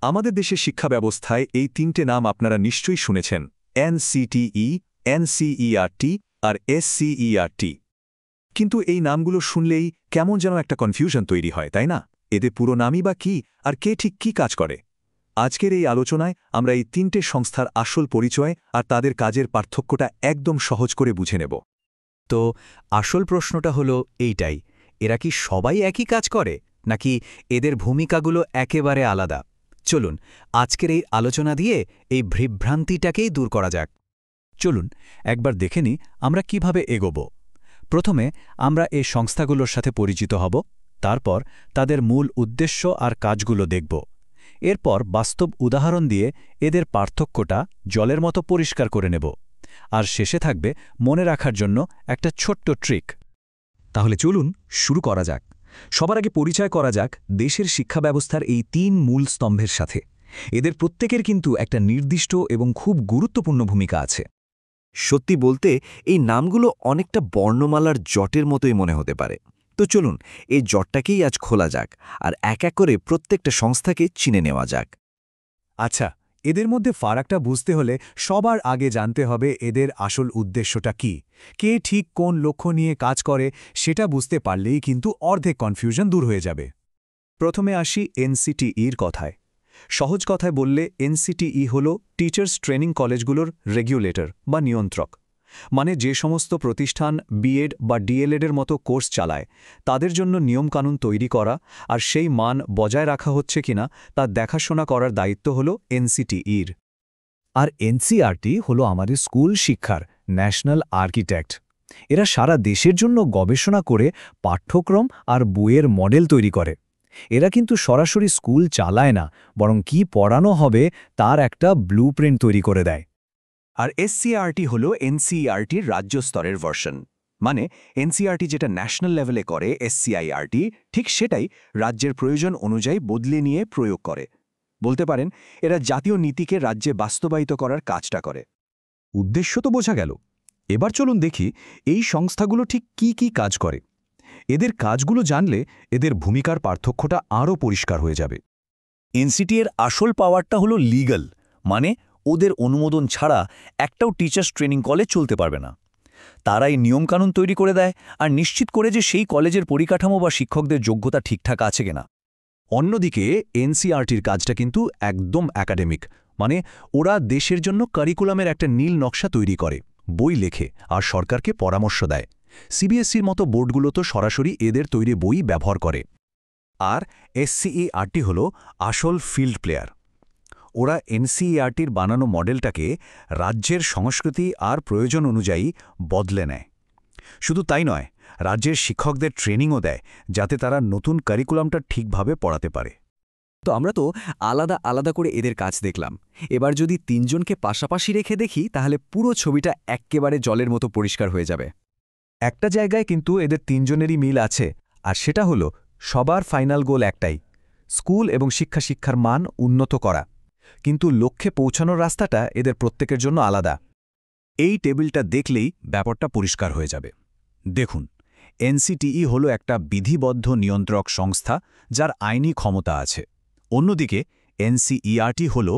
আমাদের দেশের শিক্ষা ব্যবস্থায় এই তিনটে নাম আপনারা নিশ্চয়ই শুনেছেন, এনসিটিই, এনসিইআরটি আর এসসিইআরটি। কিন্তু এই নামগুলো শুনলেই কেমন যেন একটা কনফিউশন তৈরি হয়, তাই না? এদের পুরো নামই বা কী, আর কে ঠিক কী কাজ করে? আজকের এই আলোচনায় আমরা এই তিনটে সংস্থার আসল পরিচয় আর তাদের কাজের পার্থক্যটা একদম সহজ করে বুঝে নেব। তো আসল প্রশ্নটা হলো এইটাই, এরা কি সবাই একই কাজ করে, নাকি এদের ভূমিকাগুলো একেবারে আলাদা? চলুন আজকের এই আলোচনা দিয়ে এই বিভ্রান্তিটাকেই দূর করা যাক। চলুন একবার দেখে নিই আমরা কিভাবে এগোব। প্রথমে আমরা এই সংস্থাগুলোর সাথে পরিচিত হব, তারপর তাদের মূল উদ্দেশ্য আর কাজগুলো দেখব। এরপর বাস্তব উদাহরণ দিয়ে এদের পার্থক্যটা জলের মতো পরিষ্কার করে নেব। আর শেষে থাকবে মনে রাখার জন্য একটা ছোট্ট ট্রিক। তাহলে চলুন শুরু করা যাক। সবার আগে পরিচয় করা যাক দেশের শিক্ষা ব্যবস্থার এই তিন মূল স্তম্ভের সাথে। এদের প্রত্যেকের কিন্তু একটা নির্দিষ্ট এবং খুব গুরুত্বপূর্ণ ভূমিকা আছে। সত্যি বলতে এই নামগুলো অনেকটা বর্ণমালার জটের মতোই মনে হতে পারে। তো চলুন এই জটটাকেই আজ খোলা যাক, আর এক এক করে প্রত্যেকটা সংস্থাকে চিনে নেওয়া যাক। আচ্ছা, এদের মধ্যে ফারাকটা বুঝতে হলে সবার আগে জানতে হবে এদের আসল উদ্দেশ্যটা কি। কে ঠিক কোন লক্ষ্য নিয়ে কাজ করে সেটা বুঝতে পারলেই কিন্তু অর্ধেক কনফিউশন দূর হয়ে যাবে। প্রথমে আসি এনসিটিইর কথায়। সহজ কথায় বললে এনসিটিই হল টিচার্স ট্রেনিং কলেজগুলোর রেগুলেটর বা নিয়ন্ত্রক। মানে যে সমস্ত প্রতিষ্ঠান বিএড বা ডিএলএডের মতো কোর্স চালায় তাদের জন্য নিয়মকানুন তৈরি করা আর সেই মান বজায় রাখা হচ্ছে কিনা তা দেখাশোনা করার দায়িত্ব হল এনসিটিইর। আর এনসিইআরটি হল আমাদের স্কুল শিক্ষার ন্যাশনাল আর্কিটেক্ট। এরা সারা দেশের জন্য গবেষণা করে পাঠ্যক্রম আর বইয়ের মডেল তৈরি করে। এরা কিন্তু সরাসরি স্কুল চালায় না, বরং কি পড়ানো হবে তার একটা ব্লুপ্রিন্ট তৈরি করে দেয়। আর এসসিইআরটি হল এনসিইআরটির রাজ্য স্তরের ভার্সন। মানে এনসিইআরটি যেটা ন্যাশনাল লেভেলে করে এসসিইআরটি ঠিক সেটাই রাজ্যের প্রয়োজন অনুযায়ী বদলে নিয়ে প্রয়োগ করে। বলতে পারেন এরা জাতীয় নীতিকে রাজ্যে বাস্তবায়িত করার কাজটা করে। উদ্দেশ্য তো বোঝা গেল। এবার চলুন দেখি এই সংস্থাগুলো ঠিক কি কি কাজ করে। এদের কাজগুলো জানলে এদের ভূমিকার পার্থক্যটা আরও পরিষ্কার হয়ে যাবে। এনসিটি এর আসল পাওয়ারটা হলো লিগ্যাল, মানে ওদের অনুমোদন ছাড়া একটাও টিচার্স ট্রেনিং কলেজ চলতে পারবে না। তারাই নিয়মকানুন তৈরি করে দেয় আর নিশ্চিত করে যে সেই কলেজের পরিকাঠামো বা শিক্ষকদের যোগ্যতা ঠিকঠাক আছে কিনা। অন্যদিকে এনসিইআরটির কাজটা কিন্তু একদম একাডেমিক, মানে ওরা দেশের জন্য কারিকুলামের একটা নীল নকশা তৈরি করে, বই লেখে আর সরকারকে পরামর্শ দেয়। সিবিএসসির মতো বোর্ডগুলো তো সরাসরি এদের তৈরি বই ব্যবহার করে। আর এসসিইআরটি হল আসল ফিল্ড প্লেয়ার। ওরা এনসিইআরটির বানানো মডেলটাকে রাজ্যের সংস্কৃতি আর প্রয়োজন অনুযায়ী বদলে নেয়। শুধু তাই নয়, রাজ্যের শিক্ষকদের ট্রেনিংও দেয় যাতে তারা নতুন কারিকুলামটা ঠিকভাবে পড়াতে পারে। তো আমরা তো আলাদা আলাদা করে এদের কাজ দেখলাম। এবার যদি তিনজনকে পাশাপাশি রেখে দেখি তাহলে পুরো ছবিটা এক্কেবারে জলের মতো পরিষ্কার হয়ে যাবে। একটা জায়গায় কিন্তু এদের তিনজনেরই মিল আছে, আর সেটা হলো সবার ফাইনাল গোল একটাই, স্কুল এবং শিক্ষার মান উন্নত করা। কিন্তু লক্ষ্যে পৌঁছানোর রাস্তাটা এদের প্রত্যেকের জন্য আলাদা। এই টেবিলটা দেখলেই ব্যাপারটা পরিষ্কার হয়ে যাবে। দেখুন, এনসিটিই হল একটা বিধিবদ্ধ নিয়ন্ত্রক সংস্থা যার আইনি ক্ষমতা আছে। অন্যদিকে এনসিইআরটি হল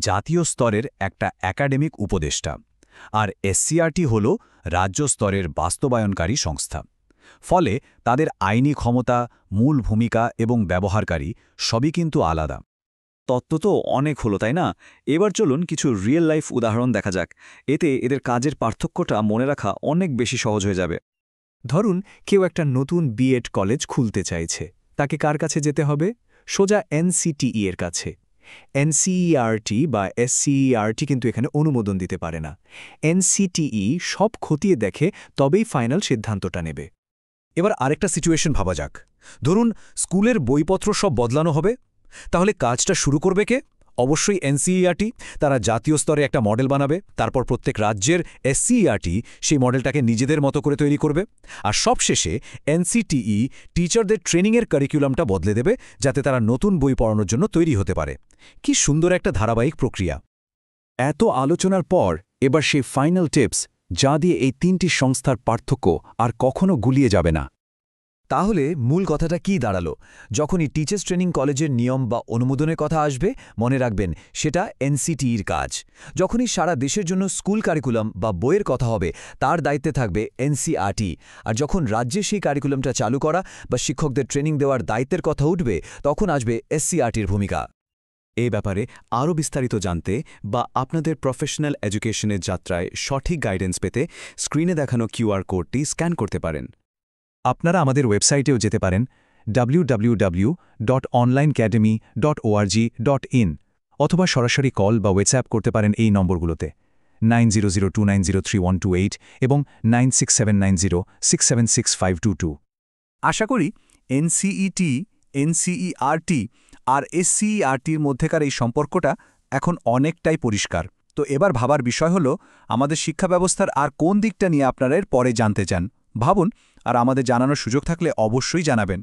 জাতীয় স্তরের একটা একাডেমিক উপদেষ্টা, আর এসসিইআরটি হল রাজ্য স্তরের বাস্তবায়নকারী সংস্থা। ফলে তাদের আইনি ক্ষমতা, মূল ভূমিকা এবং ব্যবহারকারী সবই কিন্তু আলাদা। তত্ত্ব তো অনেক হলো, তাই না? এবার চলুন কিছু রিয়েল লাইফ উদাহরণ দেখা যাক। এতে এদের কাজের পার্থক্যটা মনে রাখা অনেক বেশি সহজ হয়ে যাবে। ধরুন কেউ একটা নতুন বিএড কলেজ খুলতে চাইছে। তাকে কার কাছে যেতে হবে? সোজা এনসিটিই এর কাছে। এনসিইআরটি বা এসসিইআরটি কিন্তু এখানে অনুমোদন দিতে পারে না। এনসিটিই সব খতিয়ে দেখে তবেই ফাইনাল সিদ্ধান্তটা নেবে। এবার আরেকটা সিচুয়েশন ভাবা যাক। ধরুন স্কুলের বইপত্র সব বদলানো হবে। তাহলে কাজটা শুরু করবে কে? অবশ্যই এনসিইআরটি। তারা জাতীয় স্তরে একটা মডেল বানাবে, তারপর প্রত্যেক রাজ্যের এসসিইআরটি সেই মডেলটাকে নিজেদের মতো করে তৈরি করবে। আর সবশেষে এনসিটিই টিচারদের ট্রেনিংয়ের কারিকুলামটা বদলে দেবে যাতে তারা নতুন বই পড়ানোর জন্য তৈরি হতে পারে। কি সুন্দর একটা ধারাবাহিক প্রক্রিয়া! এত আলোচনার পর এবার সেই ফাইনাল টিপস, যা দিয়ে এই তিনটি সংস্থার পার্থক্য আর কখনো গুলিয়ে যাবে না। তাহলে মূল কথাটা কি দাঁড়ালো? যখনই টিচার্স ট্রেনিং কলেজের নিয়ম বা অনুমোদনের কথা আসবে, মনে রাখবেন সেটা এনসিটিইর কাজ। যখনই সারা দেশের জন্য স্কুল কারিকুলাম বা বইয়ের কথা হবে, তার দায়িত্বে থাকবে এনসিআরটি। আর যখন রাজ্যে সেই কারিকুলামটা চালু করা বা শিক্ষকদের ট্রেনিং দেওয়ার দায়িত্বের কথা উঠবে, তখন আসবে এসসিআরটির ভূমিকা। এই ব্যাপারে আরও বিস্তারিত জানতে বা আপনাদের প্রফেশনাল এডুকেশনের যাত্রায় সঠিক গাইডেন্স পেতে স্ক্রিনে দেখানো কিউআর কোডটি স্ক্যান করতে পারেন। আপনারা আমাদের ওয়েবসাইটেও যেতে পারেন www.onlineacademy.org.in অথবা সরাসরি কল বা হোয়াটসঅ্যাপ করতে পারেন এই নম্বরগুলোতে 9002903128 এবং 967906765222। আশা করি এনসিইটি, এনসিইআরটি আর এসসিইআরটির মধ্যেকার এই সম্পর্কটা এখন অনেকটাই পরিষ্কার। তো এবার ভাবার বিষয় হলো, আমাদের শিক্ষা ব্যবস্থার আর কোন দিকটা নিয়ে আপনারা এর পরে জানতে চান ভাবুন, আর আমাদের জানানোর সুযোগ থাকলে অবশ্যই জানাবেন।